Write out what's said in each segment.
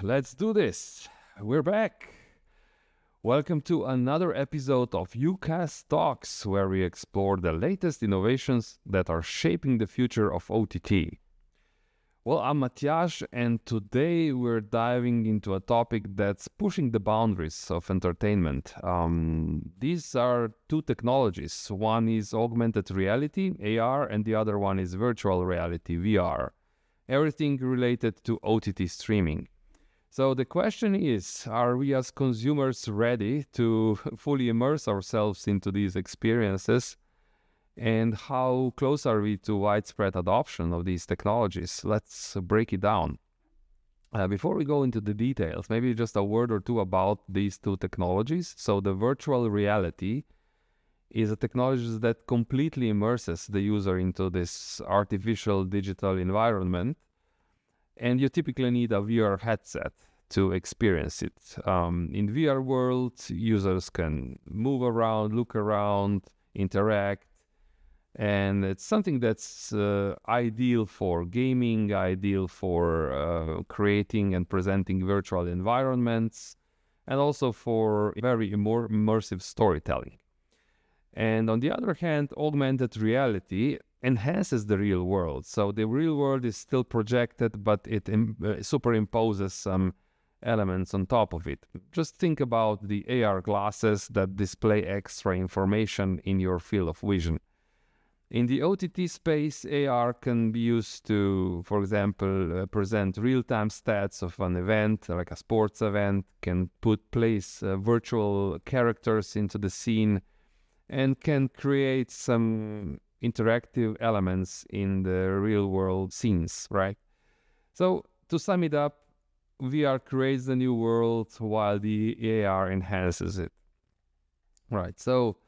let's do this. We're back. Welcome to another episode of uCast Talks, where we explore the latest innovations that are shaping the future of OTT. Well, I'm Matjaž, and today we're diving into a topic that's pushing the boundaries of entertainment. These are two technologies. One is augmented reality, AR, and the other one is virtual reality, VR. Everything related to OTT streaming. So the question is, are we as consumers ready to fully immerse ourselves into these experiences? And how close are we to widespread adoption of these technologies? Let's break it down. Before we go into the details, maybe just a word or two about these two technologies. So the virtual reality is a technology that completely immerses the user into this artificial digital environment. And you typically need a VR headset to experience it. In VR world, users can move around, look around, interact. And it's something that's ideal for gaming, ideal for creating and presenting virtual environments, and also for very immersive storytelling. And on the other hand, augmented reality enhances the real world. So the real world is still projected, but it superimposes some elements on top of it. Just think about the AR glasses that display extra information in your field of vision. In the OTT space, AR can be used to, for example, present real-time stats of an event, like a sports event, can place virtual characters into the scene, and can create some interactive elements in the real-world scenes, right? So, to sum it up, VR creates the new world while the AR enhances it. Right, so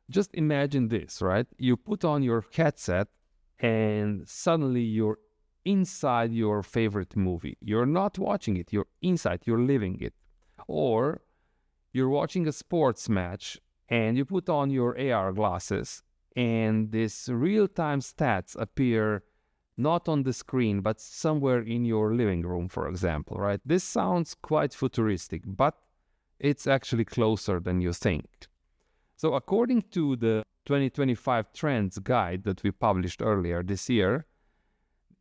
just imagine this, right? You put on your headset and suddenly you're inside your favorite movie. You're not watching it, you're inside, you're living it. Or you're watching a sports match and you put on your AR glasses and these real-time stats appear not on the screen, but somewhere in your living room, for example, right? This sounds quite futuristic, but it's actually closer than you think. So according to the 2025 Trends Guide that we published earlier this year,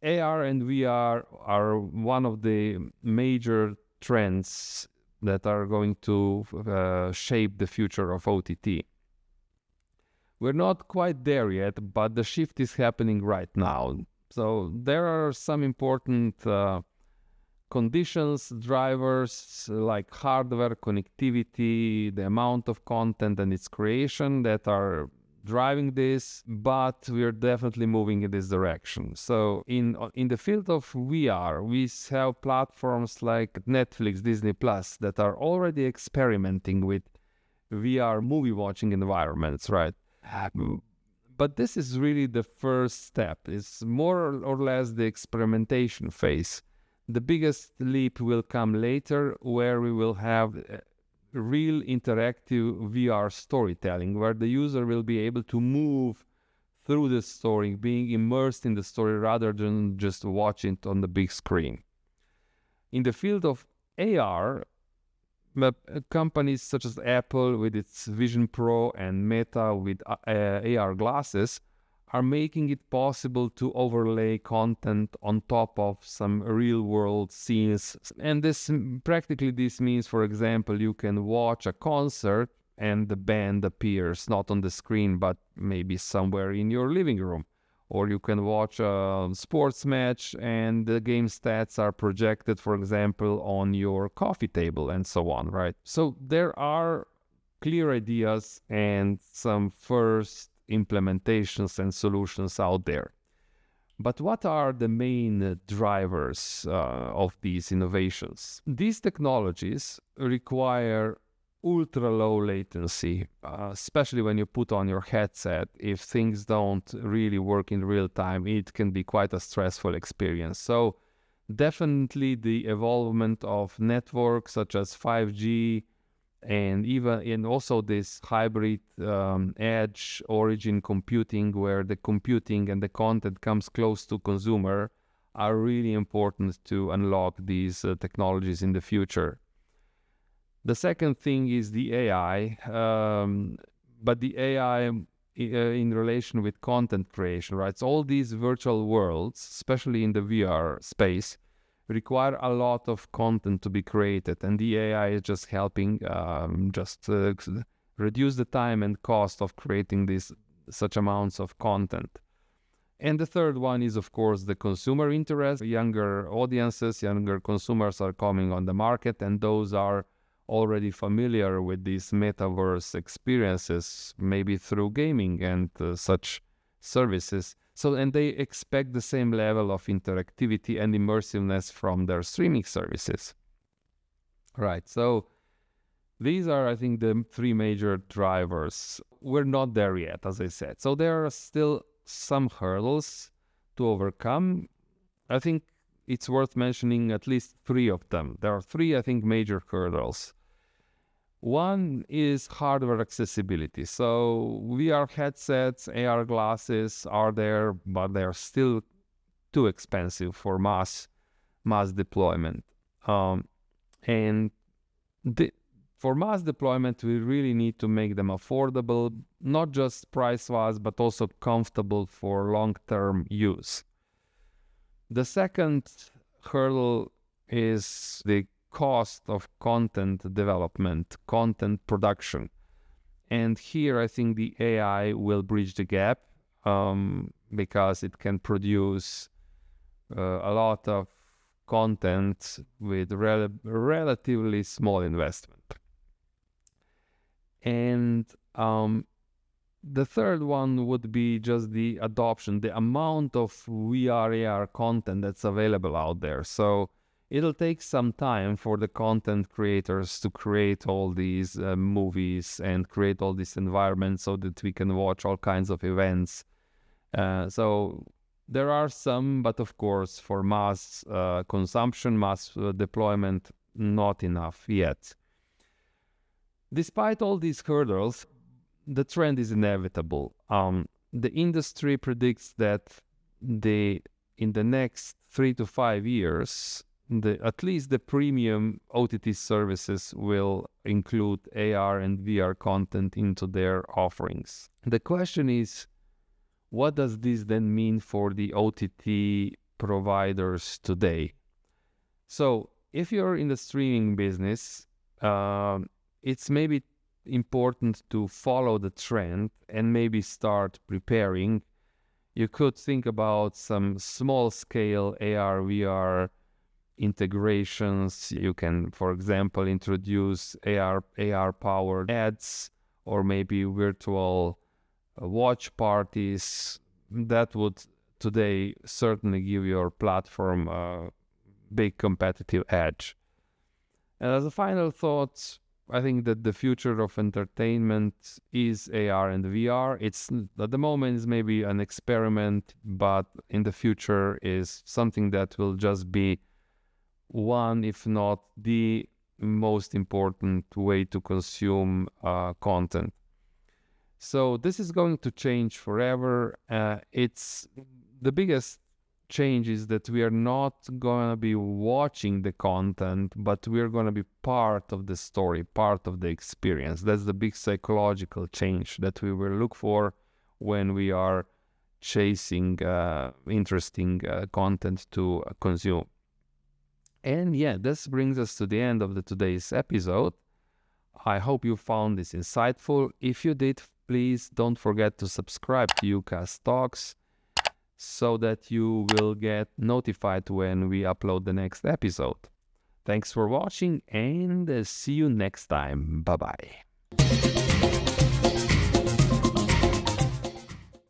AR and VR are one of the major trends that are going to shape the future of OTT. We're not quite there yet, but the shift is happening right now. So there are some important conditions, drivers like hardware, connectivity, the amount of content and its creation that are driving this, but we're definitely moving in this direction. So in the field of VR, we have platforms like Netflix, Disney Plus that are already experimenting with VR movie watching environments, right? But this is really the first step. It's more or less the experimentation phase. The biggest leap will come later, where we will have real interactive VR storytelling, where the user will be able to move through the story, being immersed in the story rather than just watching it on the big screen. In the field of AR, companies such as Apple with its Vision Pro and Meta with AR glasses are making it possible to overlay content on top of some real-world scenes. And this means, for example, you can watch a concert and the band appears not on the screen, but maybe somewhere in your living room. Or you can watch a sports match and the game stats are projected, for example, on your coffee table and so on, right? So there are clear ideas and some first implementations and solutions out there. But what are the main drivers of these innovations? These technologies require ultra low latency, especially when you put on your headset. If things don't really work in real time, it can be quite a stressful experience. So definitely the evolvement of networks such as 5G and also this hybrid edge origin computing, where the computing and the content comes close to consumer, are really important to unlock these technologies in the future. The second thing is the AI, but the AI in relation with content creation, right? So all these virtual worlds, especially in the VR space, require a lot of content to be created, and the AI is just helping reduce the time and cost of creating such amounts of content. And the third one is, of course, the consumer interest. Younger audiences, younger consumers are coming on the market, and those are already familiar with these metaverse experiences, maybe through gaming and such services. So, and they expect the same level of interactivity and immersiveness from their streaming services. Right, so these are, I think, the three major drivers. We're not there yet, as I said. So there are still some hurdles to overcome. I think it's worth mentioning at least three of them. There are three, I think, major hurdles. One is hardware accessibility. So VR headsets, AR glasses are there, but they are still too expensive for mass deployment. For mass deployment, we really need to make them affordable, not just price-wise, but also comfortable for long-term use. The second hurdle is the cost of content development, content production. And here I think the AI will bridge the gap because it can produce a lot of content with relatively small investment. And the third one would be just the adoption, the amount of VR, AR content that's available out there. So it'll take some time for the content creators to create all these movies and create all these environments so that we can watch all kinds of events. So there are some, but of course for mass consumption, mass deployment, not enough yet. Despite all these hurdles, the trend is inevitable. The industry predicts that in the next 3 to 5 years, at least the premium OTT services will include AR and VR content into their offerings. The question is, what does this then mean for the OTT providers today? So if you're in the streaming business, it's maybe important to follow the trend and maybe start preparing. You could think about some small-scale AR, VR integrations. You can, for example, introduce AR-powered ads or maybe virtual watch parties. That would today certainly give your platform a big competitive edge. And as a final thought, I think that the future of entertainment is AR and VR. It's at the moment is maybe an experiment, but in the future is something that will just be one, if not the most important way to consume content. So this is going to change forever. It's the biggest change is that we are not going to be watching the content, but we're going to be part of the story, part of the experience. That's the big psychological change that we will look for when we are chasing interesting content to consume. And yeah, this brings us to the end of today's episode. I hope you found this insightful. If you did, please don't forget to subscribe to uCast Talks so that you will get notified when we upload the next episode. Thanks for watching and see you next time. Bye-bye.